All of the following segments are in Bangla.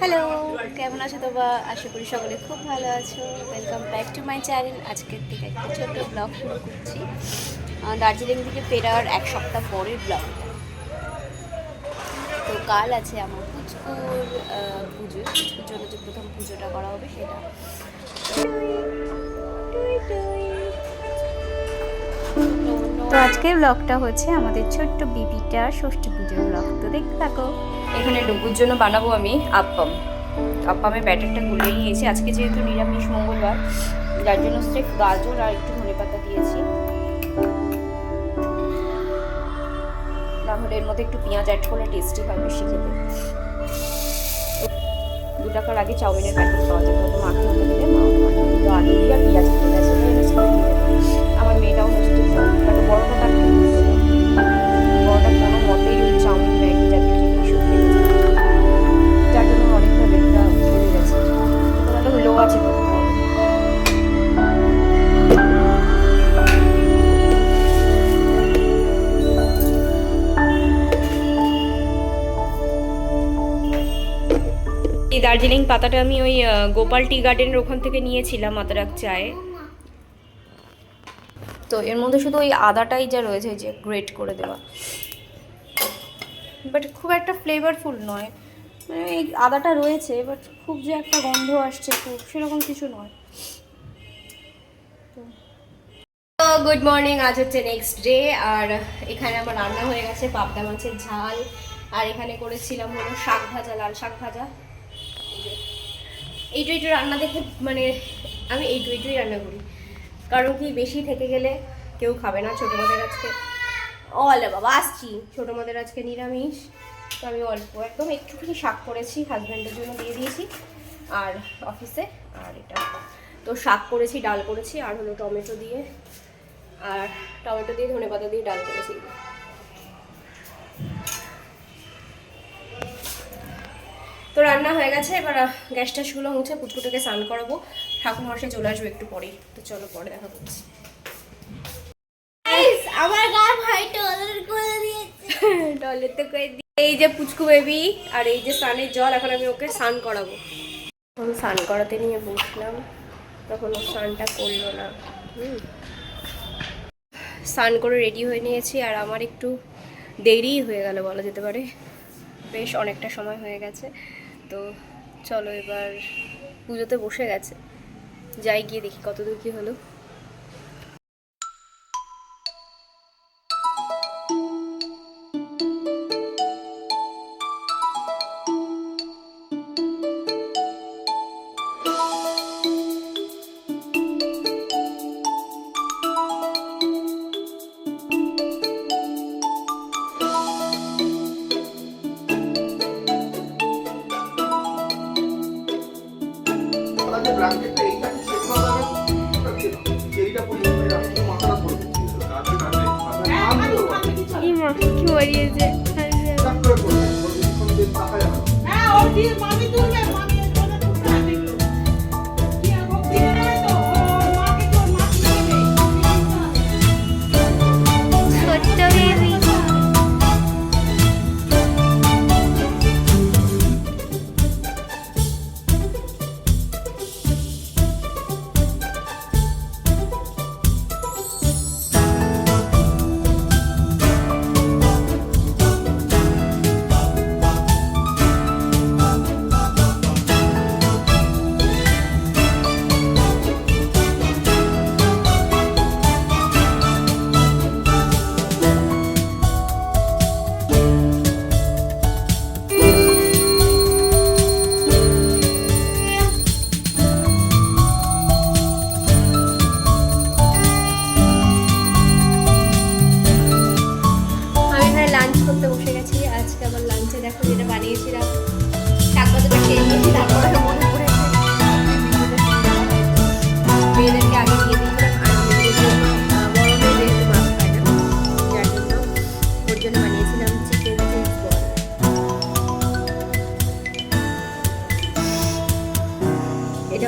হ্যালো, কেমন আছো তোমরা? আশা করি সকলে খুব ভালো আছো। Welcome back to my channel. আজকের থেকে একটা ছোট্ট ব্লগ শুরু করছি। দার্জিলিং থেকে ফেরার এক সপ্তাহ পরের ব্লগ। তো কাল আছে আমার পুচকুর পুজো। পুচকুর জন্য যে প্রথম পুজোটা করা হবে সেটা। তো আজকের ব্লগটা হচ্ছে আমাদের ছোট্ট বেবিটার ষষ্ঠী পুজোর ব্লগ। তো দেখতে থাকো। এখানে ডুবুর জন্য বানাবো আমি আপ্পাম। আপ্পামের ব্যাটারটা গুলে নিয়েছি। আজকে যেহেতু নিরামিষ মঙ্গলবার, যার জন্য স্রেফ গাজর আর একটু ধনেপাতা দিয়েছি। তাহলে এর মধ্যে একটু পেঁয়াজ অ্যাড করলে টেস্টি হয় বেশি খেতে। 2 টাকার আগে চাউমিনের প্যাকেট পাওয়া যেত, তো মাকে ওটা দিলে মা তো আলু দিয়ে আর পেঁয়াজ দিয়ে গেছে। আমার মেয়েটাও হচ্ছে বাট বড়টা তার বড়টা কোনো মতেই ওই চাউমিন ম্যাগি জাতীয় জিনিস খেতে চায়, যার জন্য অনেকটা রেটটা চলে গেছে। একটা লো আছে করতে হবে। এই দার্জিলিং পাতাটা আমি ওই গোপাল টি গার্ডেনের ওখান থেকে নিয়েছিলাম মাতারাক চায়ে। তো এর মধ্যে শুধু ওই আদাটাই যা রয়েছে যে গ্রেট করে দেওয়া, বাট খুব একটা ফ্লেভারফুল নয়। মানে এই আদাটা রয়েছে বাট খুব যে একটা গন্ধ আসছে খুব সেরকম কিছু নয়। তো গুড মর্নিং, আজ হচ্ছে নেক্সট ডে। আর এখানে আমার রান্না হয়ে গেছে পাবদা মাছের ঝাল, আর এখানে করেছিলাম হলো শাক ভাজা, লাল শাক ভাজা। এইটু রান্না দেখে মানে আমি এইটুই রান্না করি, কারণ কি বেশি থেকে গেলে কেউ খাবে না। ছোটো মাদের আজকে বাবা আসছি, ছোটো মাদের আজকে নিরামিষ, তো আমি অল্প একদম একটুখানি শাক করেছি, হাজব্যান্ডের জন্য দিয়ে দিয়েছি আর অফিসে। আর এটা তো শাক করেছি, ডাল করেছি, আর হলো টমেটো দিয়ে ধনেপাতা দিয়ে ডাল করেছি। তো রান্না হয়ে গেছে, এবার গ্যাসটা শুলো মুছে পুটপুটাকে স্নান করাবো। ঠাকুর মশাই চলে আসবে একটু পরেই, তো চলো পরে দেখা করছি। আমার গা ভাই টয়লেট করে দিয়েছে, টয়লেট তো করে দিয়ে। এই যে পুচকু বেবি আর এই যে স্নানের জল, এখন আমি ওকে স্নান করাবো। তখন স্নান করাতে নিয়ে বসলাম, তখন ও স্নানটা করলো না। স্নান করে রেডি হয়ে নিয়েছি, আর আমার একটু দেরিই হয়ে গেল বলা যেতে পারে, বেশ অনেকটা সময় হয়ে গেছে। তো চলো এবার পুজোতে বসে গেছে, যাই গিয়ে দেখি কতদূর কি হলো। কি মরিয়েছে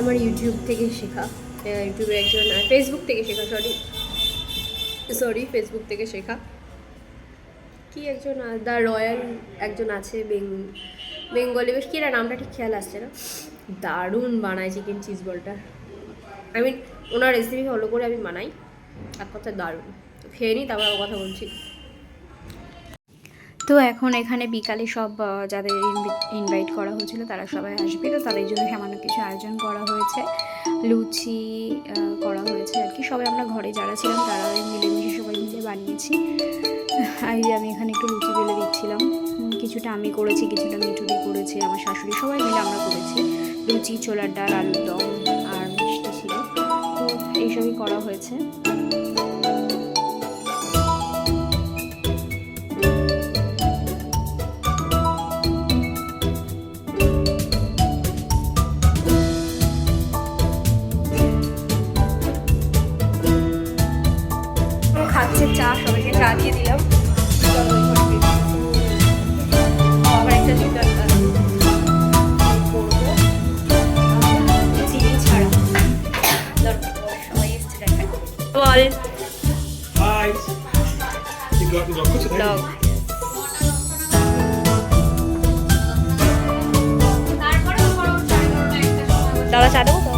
আমার ইউটিউব থেকে শেখা, ইউটিউবে একজন ফেসবুক থেকে শেখা, ফেসবুক থেকে শেখা। কি একজন দ্য রয়্যাল একজন আছে বেঙ্গলি বেশ কি নামটা ঠিক খেয়াল আসছে না, দারুণ বানায় চিকেন চিজ বলটা। আমি ওনার রেসিপি ফলো করে আমি বানাই, এক কথা দারুণ। তো খেয়ে নিই, তারপর ও কথা বলছি। তো এখন এখানে বিকালে সব যাদের ইনভাইট করা হয়েছিল তারা সবাই আসবে, তো তাদের জন্য সামান্য কিছু আয়োজন করা হয়েছে। লুচি করা হয়েছে আর কি, সবাই আমরা ঘরে যারা ছিলাম তারা মিলেমিশে সবাই মিলে বানিয়েছি। এই যে আমি এখানে একটু লুচি বেলে দিচ্ছিলাম, কিছুটা আমি করেছি, কিছুটা মিঠুদি করেছে, আমার শাশুড়ি, সবাই মিলে আমরা করেছি। লুচি, ছোলার ডাল, আলুর দম আর মিষ্টি ছিল, তো এইসবই করা হয়েছে। খাচ্ছে চা, সবাইকে চা দিয়ে দিলাম। আবার একটা ডিনার করবো চিনি ছাড়া, সবাই এসছে দেখা। বল Hi. You got the dog. Blog. দাদা চা দেবো তো?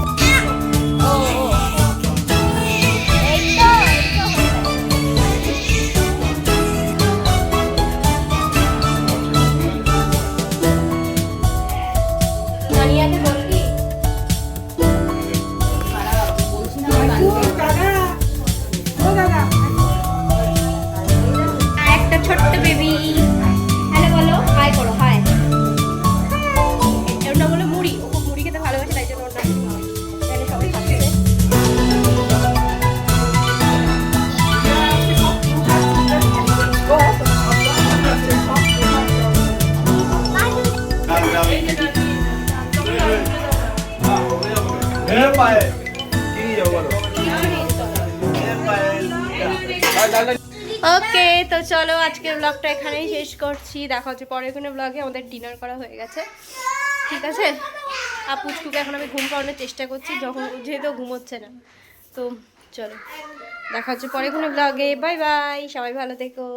নানিয়াকে বলবি? আর একটা ছোট্ট বেবি, হ্যালো বলো, হাই করো, হাই। ওটা বলো মুড়ি, ও খুব মুড়ি খেতে ভালোবাসে, তাই জন্য ওটা এখানে সবাই খাচ্ছে। ওকে, তো চলো আজকের ব্লগটা এখানেই শেষ করছি। দেখা হচ্ছে পরের কোনো ব্লগে। আমাদের ডিনার করা হয়ে গেছে, ঠিক আছে। আর পুচকুকে এখন আমি ঘুম পাড়ানোর চেষ্টা করছি, যখন যেহেতু ঘুমোচ্ছে না। তো চলো দেখা হচ্ছে পরের কোনো ব্লগে। বাই বাই, সবাই ভালো থেকো।